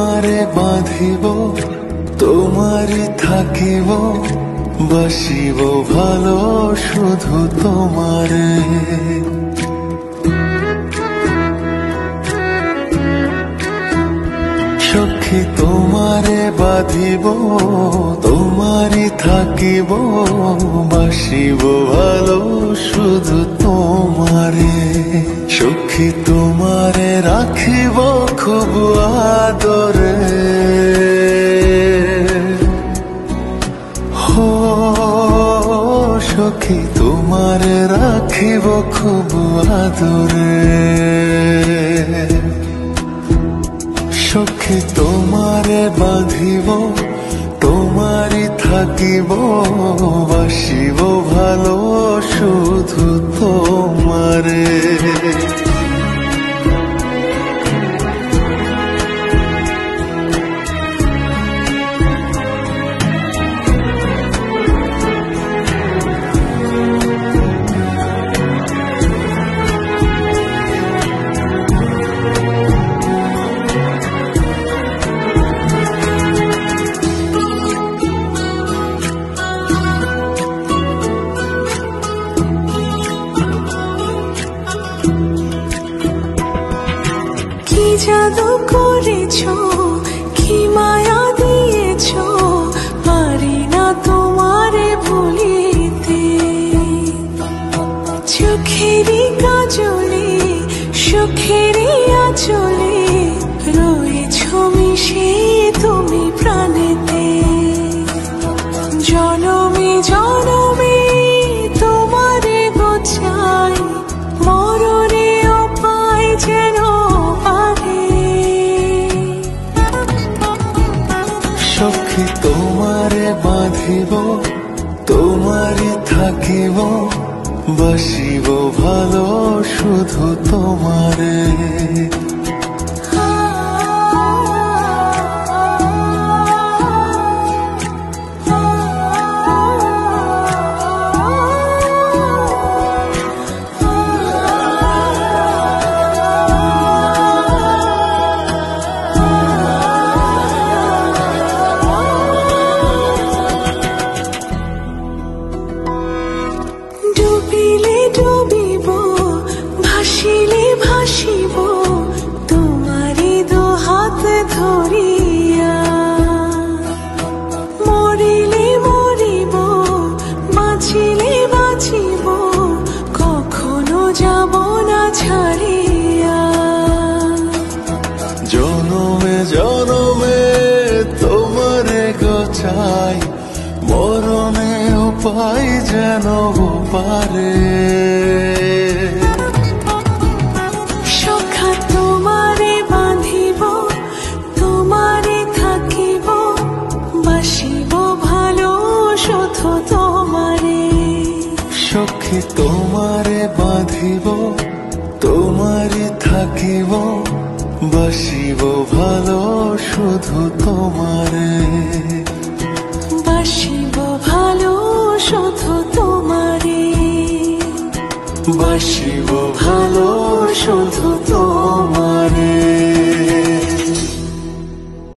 তোমারে বাঁধিব, তোমারই থাকিব, বাসিব ভালো শুধু তোমারে। সখী তোমারে বাঁধিব, তোমারই থাকিব, বাসিব ভালো শুধু তোমারে। সখী তোমারে রাখিব খুব আদরে, হো সখী তোমারে রাখিব খুব আদরে। সখী তোমারে বাঁধিব, তোমারই থাকিব, বাসিব ভালো শুধু তোমারে। কি জাদু করেছো, কি মায়া দিয়েছো, পারি না তোমারে ভুলিতে। চোখেরই কাজলে, সুখেরই আঁচলে, রয়েছো মিশে তুমি প্রাণেতে। জনমে জনমে তোমারে গোছাই, মরণেও পাই যেন পারে। সখী তোমারে বাঁধিব, তোমারই থাকিব, বাসিব ভালো শুধু তোমারে। ডুবিলে ডুবিব, ভাসিলে ভাসিব, তোমারি দুহাত ধরিয়া। মরিলে মরিব, বাঁচিলে বাঁচিব, কখনো যাব না ছাড়িয়া। জনমে জনমে তোমারে গোছাই, মরণেও পাই যেন পারে। সখা তোমারে বাঁধিব, তোমারে থাকিব, বাসিব ভালো শুধু তোমারে। সখী তোমারে বাঁধিব, তোমারই থাকিব, বাসিব ভালো শুধু তোমারে। বাসিব ভালো শুধু তোমারে, বাসিব ভালো শুধু তোমারে।